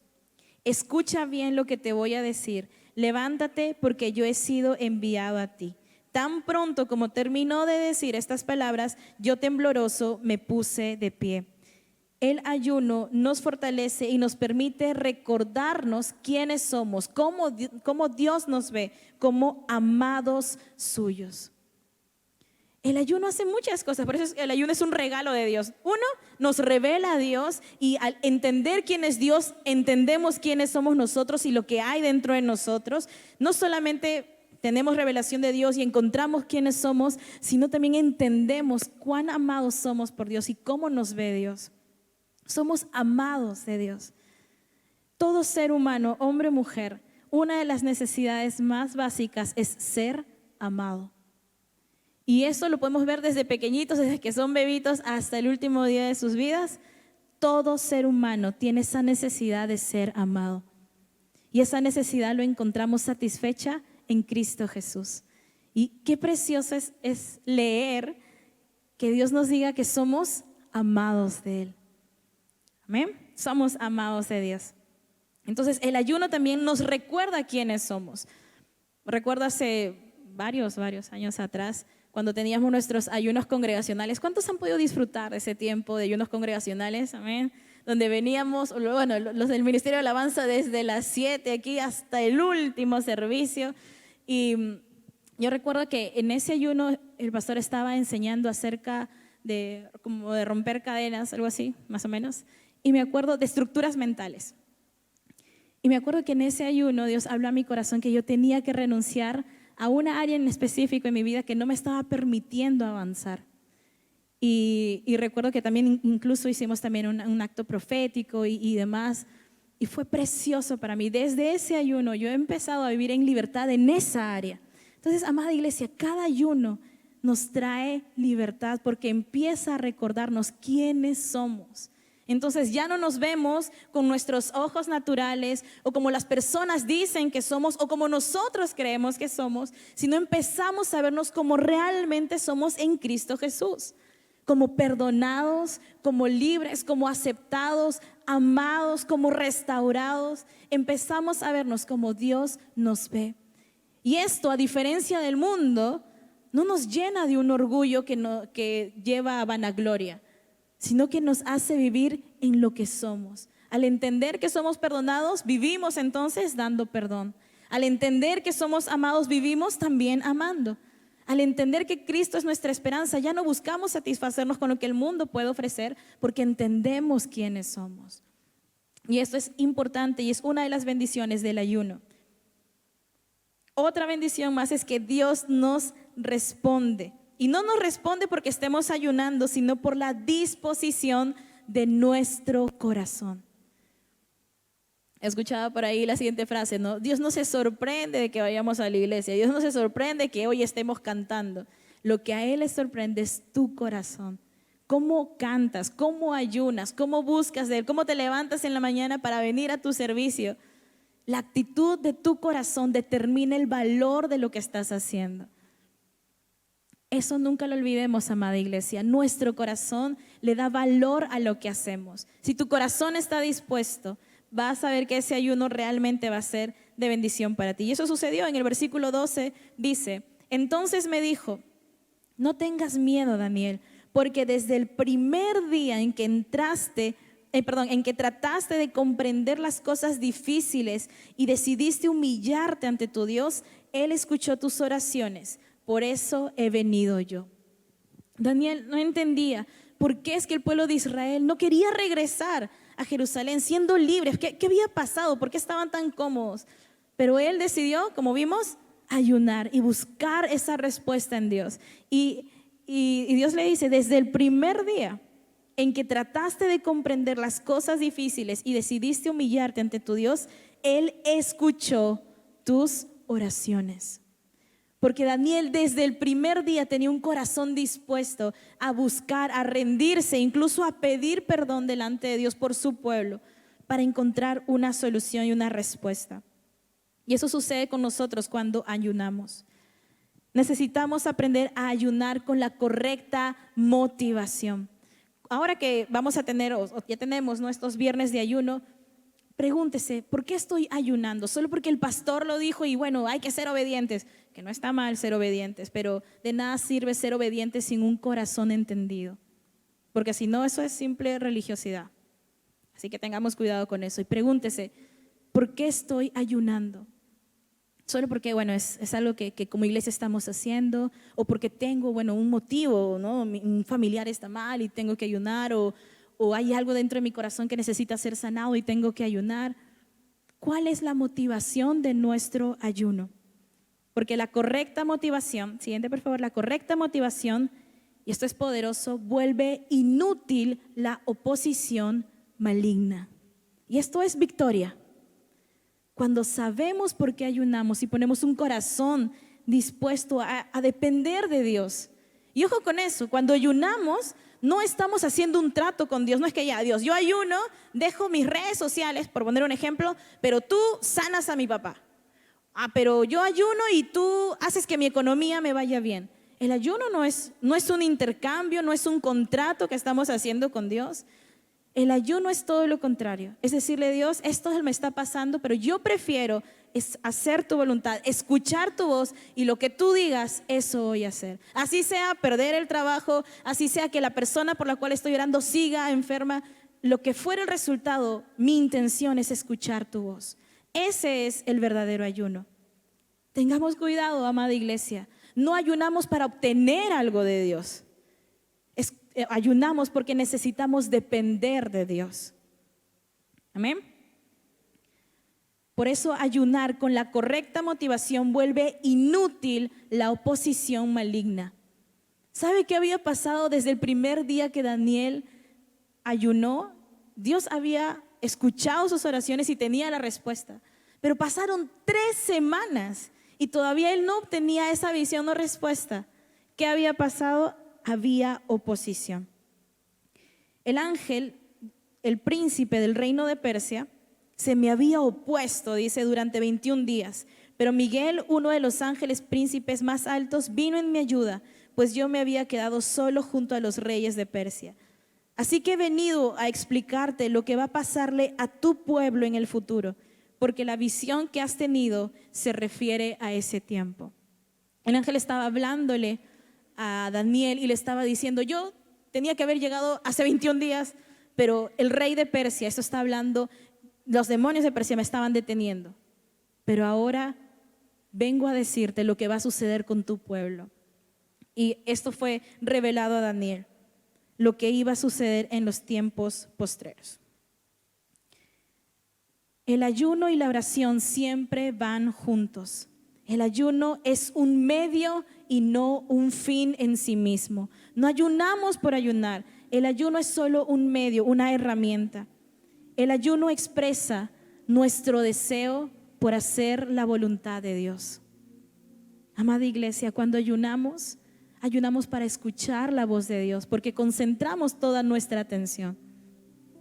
Speaker 1: Escucha bien lo que te voy a decir. Levántate porque yo he sido enviado a ti. Tan pronto como terminó de decir estas palabras, yo tembloroso me puse de pie. El ayuno nos fortalece y nos permite recordarnos quiénes somos, cómo Dios nos ve, como amados suyos. El ayuno hace muchas cosas, por eso el ayuno es un regalo de Dios. Uno, nos revela a Dios y al entender quién es Dios, entendemos quiénes somos nosotros y lo que hay dentro de nosotros. No solamente tenemos revelación de Dios y encontramos quiénes somos, sino también entendemos cuán amados somos por Dios y cómo nos ve Dios. Somos amados de Dios. Todo ser humano, hombre o mujer, una de las necesidades más básicas es ser amado. Y eso lo podemos ver desde pequeñitos, desde que son bebitos hasta el último día de sus vidas. Todo ser humano tiene esa necesidad de ser amado. Y esa necesidad lo encontramos satisfecha en Cristo Jesús. Y qué precioso es leer que Dios nos diga que somos amados de Él. Amén. Somos amados de Dios. Entonces el ayuno también nos recuerda quiénes somos. Recuerdo hace varios años atrás, cuando teníamos nuestros ayunos congregacionales. ¿Cuántos han podido disfrutar de ese tiempo de ayunos congregacionales? Amén. Donde veníamos, bueno, los del Ministerio de Alabanza desde las 7 aquí hasta el último servicio. Y yo recuerdo que en ese ayuno el pastor estaba enseñando acerca como de romper cadenas, algo así, más o menos. Y me acuerdo de estructuras mentales. Y me acuerdo que en ese ayuno Dios habló a mi corazón que yo tenía que renunciar a una área en específico en mi vida que no me estaba permitiendo avanzar. Y recuerdo que también incluso hicimos también un acto profético y demás. Y fue precioso para mí. Desde ese ayuno yo he empezado a vivir en libertad en esa área. Entonces, amada iglesia, cada ayuno nos trae libertad porque empieza a recordarnos quiénes somos. Entonces ya no nos vemos con nuestros ojos naturales o como las personas dicen que somos o como nosotros creemos que somos, sino empezamos a vernos como realmente somos en Cristo Jesús, como perdonados, como libres, como aceptados, amados, como restaurados. Empezamos a vernos como Dios nos ve. Y esto, a diferencia del mundo, no nos llena de un orgullo que lleva a vanagloria, sino que nos hace vivir en lo que somos. Al entender que somos perdonados, vivimos entonces dando perdón. Al entender que somos amados, vivimos también amando. Al entender que Cristo es nuestra esperanza, ya no buscamos satisfacernos con lo que el mundo puede ofrecer, porque entendemos quiénes somos. Y esto es importante y es una de las bendiciones del ayuno. Otra bendición más es que Dios nos responde. Y no nos responde porque estemos ayunando, sino por la disposición de nuestro corazón. He escuchado por ahí la siguiente frase, ¿no? Dios no se sorprende de que vayamos a la iglesia. Dios no se sorprende que hoy estemos cantando. Lo que a Él le sorprende es tu corazón. ¿Cómo cantas? ¿Cómo ayunas? ¿Cómo buscas de Él? ¿Cómo te levantas en la mañana para venir a tu servicio? La actitud de tu corazón determina el valor de lo que estás haciendo. Eso nunca lo olvidemos, amada iglesia. Nuestro corazón le da valor a lo que hacemos. Si tu corazón está dispuesto, vas a ver que ese ayuno realmente va a ser de bendición para ti. Y eso sucedió en el versículo 12, dice, entonces me dijo, no tengas miedo, Daniel, porque desde el primer día en que trataste de comprender las cosas difíciles y decidiste humillarte ante tu Dios, Él escuchó tus oraciones. Por eso he venido yo. Daniel no entendía por qué es que el pueblo de Israel no quería regresar a Jerusalén siendo libres. ¿Qué había pasado? ¿Por qué estaban tan cómodos? Pero él decidió, como vimos, ayunar y buscar esa respuesta en Dios. Y Dios le dice, desde el primer día en que trataste de comprender las cosas difíciles y decidiste humillarte ante tu Dios, Él escuchó tus oraciones. Porque Daniel desde el primer día tenía un corazón dispuesto a buscar, a rendirse, incluso a pedir perdón delante de Dios por su pueblo, para encontrar una solución y una respuesta. Y eso sucede con nosotros cuando ayunamos. Necesitamos aprender a ayunar con la correcta motivación. Ahora que vamos a tener, o ya tenemos nuestros viernes de ayuno, pregúntese, ¿por qué estoy ayunando? ¿Solo porque el pastor lo dijo y bueno, hay que ser obedientes? Que no está mal ser obedientes, pero de nada sirve ser obedientes sin un corazón entendido. Porque si no, eso es simple religiosidad. Así que tengamos cuidado con eso y pregúntese, ¿por qué estoy ayunando? Solo porque, bueno, es algo que como iglesia estamos haciendo, o porque tengo, bueno, un motivo, ¿no? Un familiar está mal y tengo que ayunar, o hay algo dentro de mi corazón que necesita ser sanado y tengo que ayunar. ¿Cuál es la motivación de nuestro ayuno? Porque la correcta motivación, siguiente por favor, la correcta motivación, y esto es poderoso, vuelve inútil la oposición maligna. Y esto es victoria. Cuando sabemos por qué ayunamos y ponemos un corazón dispuesto a depender de Dios. Y ojo con eso, cuando ayunamos no estamos haciendo un trato con Dios. No es que ya, Dios, yo ayuno, dejo mis redes sociales, por poner un ejemplo, pero tú sanas a mi papá. Pero yo ayuno y tú haces que mi economía me vaya bien. El ayuno no es un intercambio, no es un contrato que estamos haciendo con Dios. El ayuno es todo lo contrario, es decirle a Dios, esto me está pasando, pero yo prefiero hacer tu voluntad, escuchar tu voz y lo que tú digas, eso voy a hacer. Así sea perder el trabajo, así sea que la persona por la cual estoy orando siga enferma, lo que fuera el resultado, mi intención es escuchar tu voz. Ese es el verdadero ayuno. Tengamos cuidado, amada iglesia, no ayunamos para obtener algo de Dios. Ayunamos porque necesitamos depender de Dios. Amén. Por eso ayunar con la correcta motivación vuelve inútil la oposición maligna. ¿Sabe qué había pasado desde el primer día que Daniel ayunó? Dios había escuchado sus oraciones y tenía la respuesta. Pero pasaron 3 semanas y todavía él no obtenía esa visión o respuesta. ¿Qué había pasado? Había oposición. El ángel, el príncipe del reino de Persia, se me había opuesto, dice, durante 21 días. Pero Miguel, uno de los ángeles príncipes más altos, vino en mi ayuda, pues yo me había quedado solo junto a los reyes de Persia. Así que he venido a explicarte lo que va a pasarle a tu pueblo en el futuro, porque la visión que has tenido se refiere a ese tiempo. El ángel estaba hablándole a Daniel y le estaba diciendo, yo tenía que haber llegado hace 21 días, pero el rey de Persia, esto está hablando, los demonios de Persia me estaban deteniendo, pero ahora vengo a decirte lo que va a suceder con tu pueblo. Y esto fue revelado a Daniel, lo que iba a suceder en los tiempos postreros. El ayuno y la oración siempre van juntos. El ayuno es un medio y no un fin en sí mismo. No ayunamos por ayunar. El ayuno es solo un medio, una herramienta. El ayuno expresa nuestro deseo por hacer la voluntad de Dios. Amada iglesia, cuando ayunamos para escuchar la voz de Dios, porque concentramos toda nuestra atención.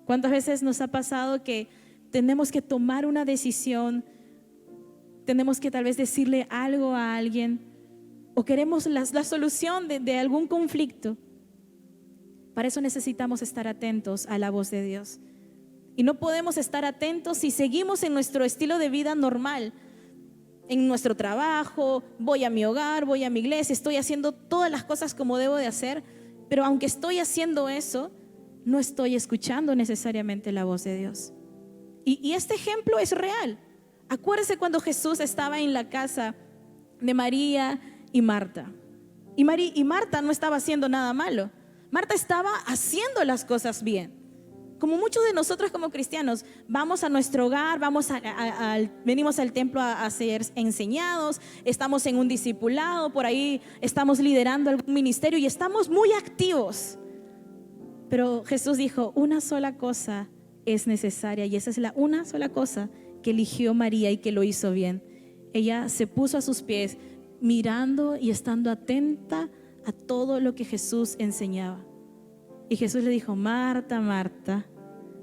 Speaker 1: ¿Cuántas veces nos ha pasado que tenemos que tomar una decisión? Tenemos que tal vez decirle algo a alguien o queremos la solución de algún conflicto. Para eso necesitamos estar atentos a la voz de Dios. Y no podemos estar atentos si seguimos en nuestro estilo de vida normal, en nuestro trabajo, voy a mi hogar, voy a mi iglesia, estoy haciendo todas las cosas como debo de hacer, pero aunque estoy haciendo eso, no estoy escuchando necesariamente la voz de Dios. Y este ejemplo es real. Acuérdese cuando Jesús estaba en la casa de María y Marta. Y Marta no estaba haciendo nada malo. Marta estaba haciendo las cosas bien. como muchos de nosotros como cristianos, vamos a nuestro hogar, venimos al templo a ser enseñados, estamos en un discipulado, por ahí estamos liderando algún ministerio y estamos muy activos. Pero Jesús dijo, una sola cosa es necesaria, y esa es la una sola cosa que eligió María y que lo hizo bien. Ella se puso a sus pies, mirando y estando atenta a todo lo que Jesús enseñaba. Y Jesús le dijo, Marta, Marta,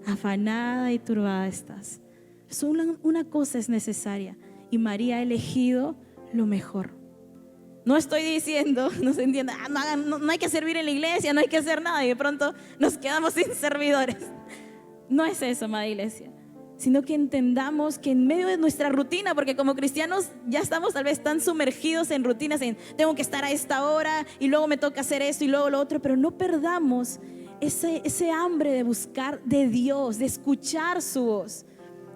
Speaker 1: afanada y turbada estás. Solo una cosa es necesaria, y María ha elegido lo mejor. No estoy diciendo, no se entienda, no hay que servir en la iglesia, no hay que hacer nada y de pronto nos quedamos sin servidores. No es eso, amada iglesia, sino que entendamos que en medio de nuestra rutina, porque como cristianos ya estamos tal vez tan sumergidos en rutinas, en tengo que estar a esta hora y luego me toca hacer esto y luego lo otro, pero no perdamos ese hambre de buscar de Dios, de escuchar su voz.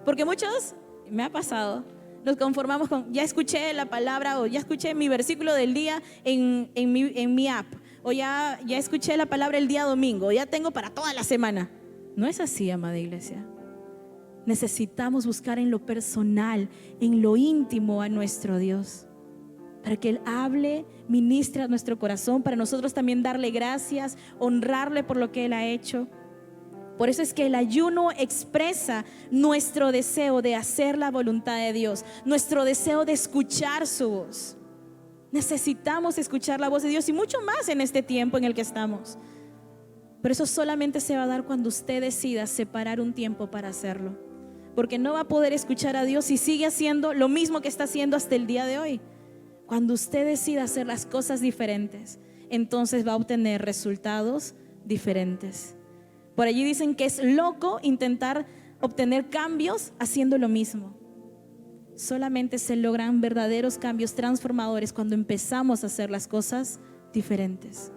Speaker 1: Porque muchos, me ha pasado, nos conformamos con, ya escuché la palabra o ya escuché mi versículo del día en mi app, o ya escuché la palabra el día domingo, ya tengo para toda la semana. No es así, amada iglesia. Necesitamos buscar en lo personal, en lo íntimo a nuestro Dios, para que Él hable, ministre a nuestro corazón, para nosotros también darle gracias, honrarle por lo que Él ha hecho. Por eso es que el ayuno expresa nuestro deseo de hacer la voluntad de Dios, nuestro deseo de escuchar su voz. Necesitamos escuchar la voz de Dios y mucho más en este tiempo en el que estamos. Pero eso solamente se va a dar cuando usted decida separar un tiempo para hacerlo. Porque no va a poder escuchar a Dios si sigue haciendo lo mismo que está haciendo hasta el día de hoy. Cuando usted decida hacer las cosas diferentes, entonces va a obtener resultados diferentes. Por allí dicen que es loco intentar obtener cambios haciendo lo mismo. Solamente se logran verdaderos cambios transformadores cuando empezamos a hacer las cosas diferentes.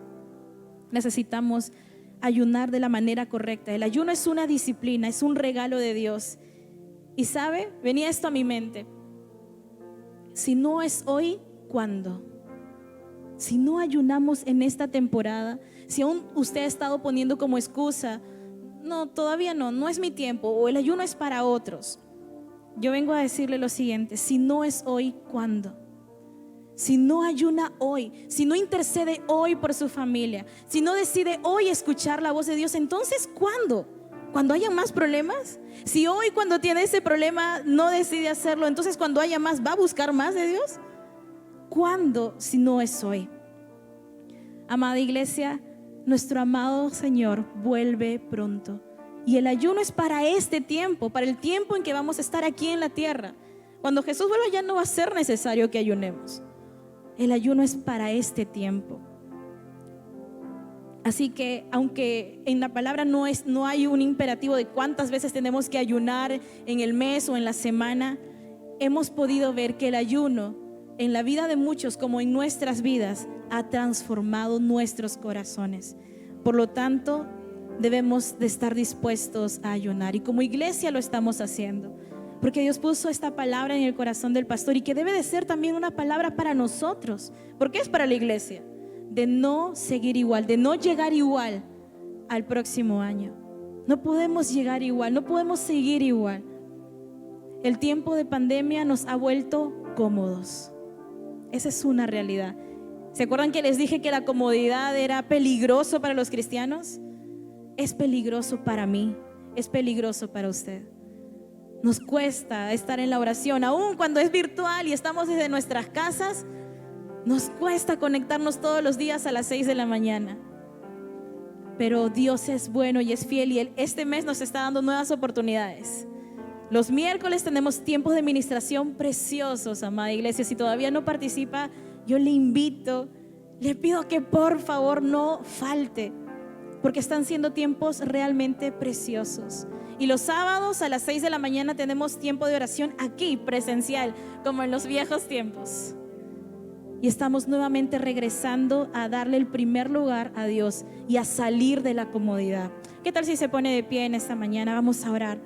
Speaker 1: Necesitamos ayunar de la manera correcta. El ayuno es una disciplina, es un regalo de Dios. Y sabe, venía esto a mi mente. Si no es hoy, ¿cuándo? Si no ayunamos en esta temporada, si aún usted ha estado poniendo como excusa, no, todavía no es mi tiempo, o el ayuno es para otros. Yo vengo a decirle lo siguiente: si no es hoy, ¿cuándo? Si no ayuna hoy, si no intercede hoy por su familia, si no decide hoy escuchar la voz de Dios, entonces ¿cuándo? ¿Cuando haya más problemas? Si hoy, cuando tiene ese problema, no decide hacerlo, entonces cuando haya más, ¿va a buscar más de Dios? ¿Cuándo si no es hoy? Amada iglesia, nuestro amado Señor vuelve pronto. Y el ayuno es para este tiempo, para el tiempo en que vamos a estar aquí en la tierra. Cuando Jesús vuelva ya no va a ser necesario que ayunemos. El ayuno es para este tiempo. Así que aunque en la palabra no hay un imperativo de cuántas veces tenemos que ayunar en el mes o en la semana, hemos podido ver que el ayuno en la vida de muchos como en nuestras vidas ha transformado nuestros corazones. Por lo tanto, debemos de estar dispuestos a ayunar, y como iglesia lo estamos haciendo, porque Dios puso esta palabra en el corazón del pastor, y que debe de ser también una palabra para nosotros, porque es para la iglesia, de no seguir igual, de no llegar igual al próximo año. No podemos llegar igual, no podemos seguir igual. El tiempo de pandemia nos ha vuelto cómodos. Esa es una realidad. ¿Se acuerdan que les dije que la comodidad era peligroso para los cristianos? Es peligroso para mí, es peligroso para usted. Nos cuesta estar en la oración, aun cuando es virtual y estamos desde nuestras casas. Nos cuesta conectarnos todos los días a las 6 de la mañana. Pero Dios es bueno y es fiel, y este mes nos está dando nuevas oportunidades. Los miércoles tenemos tiempos de ministración preciosos, amada iglesia. Si todavía no participa, yo le invito, le pido que por favor no falte, porque están siendo tiempos realmente preciosos. Y los sábados a las 6 de la mañana tenemos tiempo de oración aquí, presencial, como en los viejos tiempos. Y estamos nuevamente regresando a darle el primer lugar a Dios y a salir de la comodidad. ¿Qué tal si se pone de pie en esta mañana? Vamos a orar.